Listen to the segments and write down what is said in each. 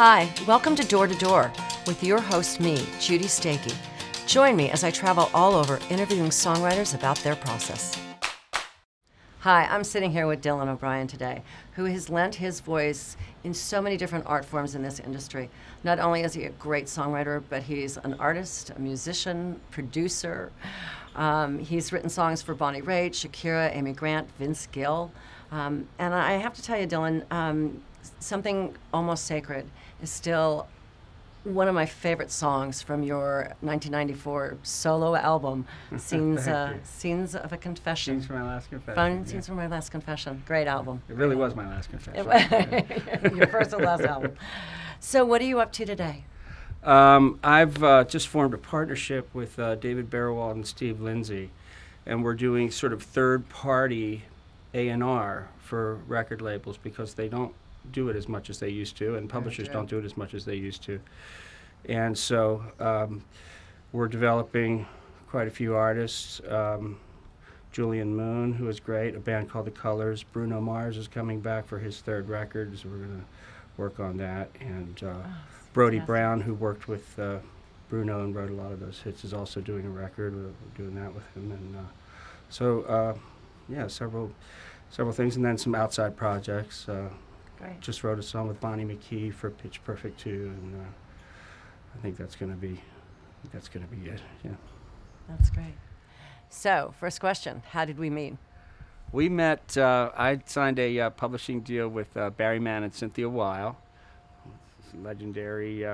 Hi, welcome to Door to Door with your host, me, Judy Stakee. Join me as I travel all over interviewing songwriters about their process. Hi, I'm sitting here with Dillon O'Brian today, who has lent his voice in so many different art forms in this industry. Not only is he a great songwriter, but he's an artist, a musician, producer. He's written songs for Bonnie Rait, Shakira, Amy Grant, Vince Gill. And I have to tell you, Dillon, Something Almost Sacred is still one of my favorite songs from your 1994 solo album, Scenes of a Confession. Scenes from My Last Confession. Scenes from My Last Confession. Great album. It really was my last confession. Your first and last album. So what are you up to today? I've just formed a partnership with David Barrowald and Steve Lindsay, and we're doing sort of third-party A&R for record labels because they don't do it as much as they used to, and publishers don't do it as much as they used to. And so we're developing quite a few artists. Julian Moon, who is great, a band called The Colors. Bruno Mars is coming back for his third record, so we're going to work on that. And Brody Brown, who worked with Bruno and wrote a lot of those hits, is also doing a record. We're doing that with him. And yeah, several things, and then some outside projects. Great. Just wrote a song with Bonnie McKee for Pitch Perfect 2, and I think that's going to be it. Yeah. That's great. So, first question: how did we meet? We met. I signed a publishing deal with Barry Mann and Cynthia Weil, legendary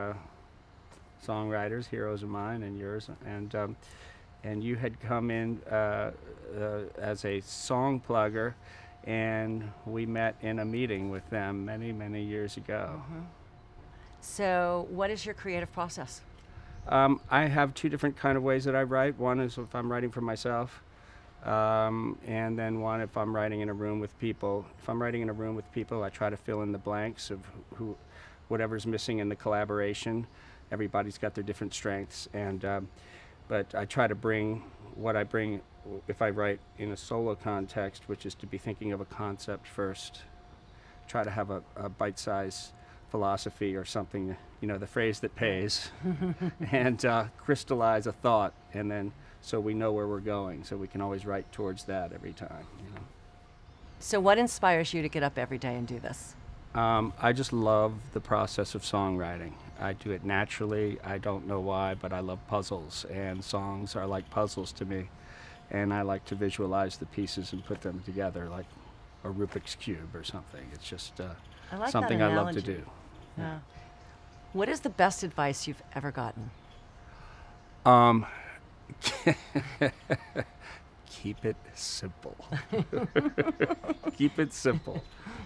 songwriters, heroes of mine and yours, and you had come in as a song plugger. And we met in a meeting with them many, many years ago. Mm-hmm. So what is your creative process? I have two different kind of ways that I write. One is if I'm writing for myself, and then one if I'm writing in a room with people. If I'm writing in a room with people, I try to fill in the blanks of whatever's missing in the collaboration. Everybody's got their different strengths, and but I try to bring what I bring if I write in a solo context, which is to be thinking of a concept first. Try to have a bite-sized philosophy or something, you know, the phrase that pays, and crystallize a thought, and then so we know where we're going, so we can always write towards that every time. You know. So what inspires you to get up every day and do this? I just love the process of songwriting. I do it naturally. I don't know why, but I love puzzles, and songs are like puzzles to me. And I like to visualize the pieces and put them together like a Rubik's Cube or something. It's just something I love to do. Yeah. What is the best advice you've ever gotten? Keep it simple. Keep it simple.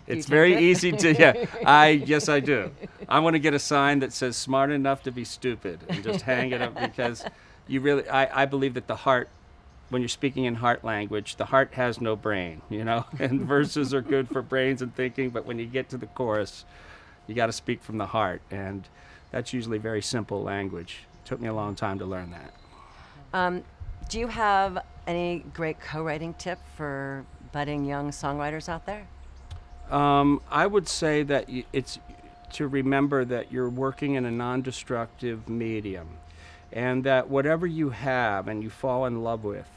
It's very easy to, yes I do. I want to get a sign that says smart enough to be stupid and just hang it up, because you really, I believe that the heart, when you're speaking in heart language, the heart has no brain, you know, and verses are good for brains and thinking, but when you get to the chorus, you got to speak from the heart, and that's usually very simple language. It took me a long time to learn that. Do you have any great co-writing tip for budding young songwriters out there? I would say that it's to remember that you're working in a non-destructive medium, and that whatever you have and you fall in love with,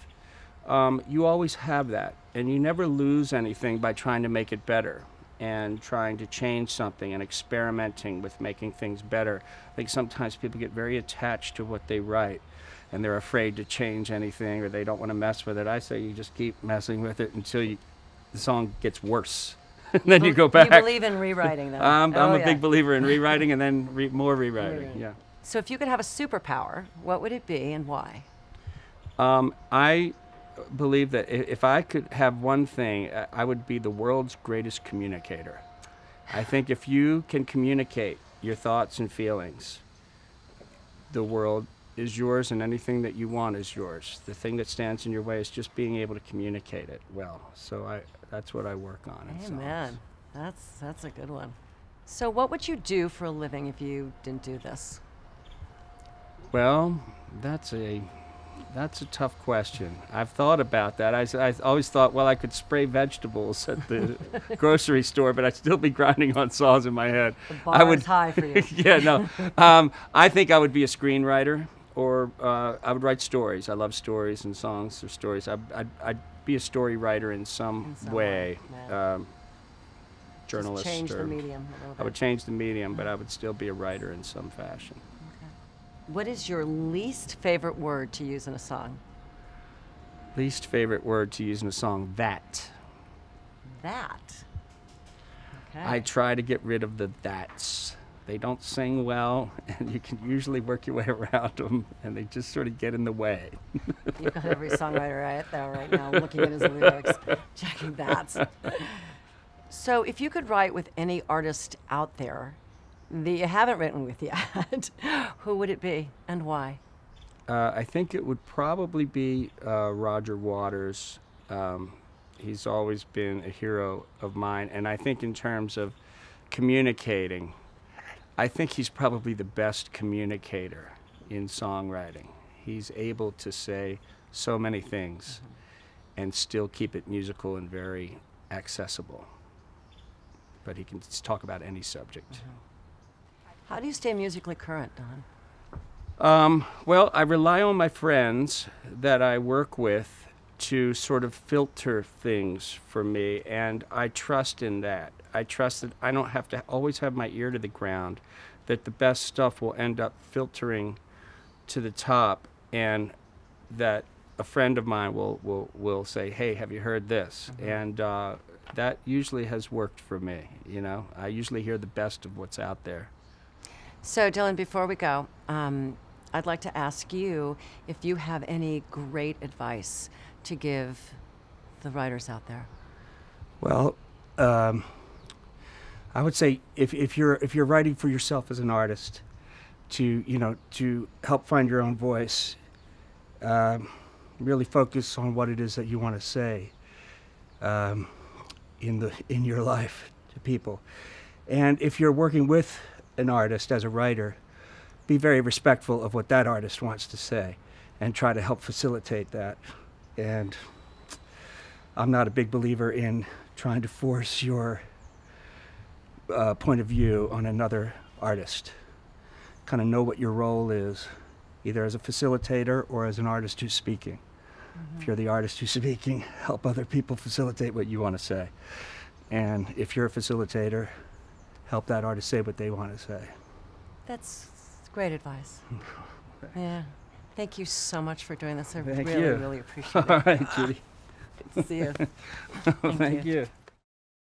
you always have that, and you never lose anything by trying to make it better and trying to change something and experimenting with making things better. I think sometimes people get very attached to what they write, and they're afraid to change anything, or they don't want to mess with it. I say you just keep messing with it until the song gets worse. And then you go back. You believe in rewriting, though. I'm a big believer in rewriting and then more rewriting. Yeah. So if you could have a superpower, what would it be and why? I believe that if I could have one thing, I would be the world's greatest communicator. I think if you can communicate your thoughts and feelings, the world is yours, and anything that you want is yours. The thing that stands in your way is just being able to communicate it well. So that's what I work on. Amen. That's a good one. So what would you do for a living if you didn't do this? Well, that's a That's a tough question. I've thought about that. I always thought, well, I could spray vegetables at the grocery store, but I'd still be grinding on saws in my head. The bar is high for you. Yeah, no. I think I would be a screenwriter, or I would write stories. I love stories and songs or stories. I'd be a story writer in some way. Yeah. Journalist. Just change the medium a little bit. I would change the medium, but I would still be a writer in some fashion. What is your least favorite word to use in a song? Least favorite word to use in a song? That. That. Okay. I try to get rid of the that's. They don't sing well, and you can usually work your way around them, and they just sort of get in the way. You've got every songwriter out there right now looking at his lyrics, checking that. So if you could write with any artist out there that you haven't written with yet, who would it be and why? I think it would probably be Roger Waters. He's always been a hero of mine, and I think in terms of communicating, I think he's probably the best communicator in songwriting. He's able to say so many things and still keep it musical and very accessible. But he can talk about any subject. How do you stay musically current, Don? Well, I rely on my friends that I work with to sort of filter things for me, and I trust in that. I trust that I don't have to always have my ear to the ground, that the best stuff will end up filtering to the top, and that a friend of mine will say, hey, have you heard this? And that usually has worked for me, you know. I usually hear the best of what's out there. So, Dillon, before we go, I'd like to ask you if you have any great advice to give the writers out there. Well, I would say if you're writing for yourself as an artist, to help find your own voice, really focus on what it is that you want to say in your life to people. And if you're working with an artist as a writer, be very respectful of what that artist wants to say and try to help facilitate that. And I'm not a big believer in trying to force your point of view on another artist. Kind of know what your role is, either as a facilitator or as an artist who's speaking. If you're the artist who's speaking, help other people facilitate what you want to say. And if you're a facilitator, help that artist say what they want to say. That's great advice. Yeah. Thank you so much for doing this. I Thank really, you. really appreciate it. All right, Judy. See you. Thank you.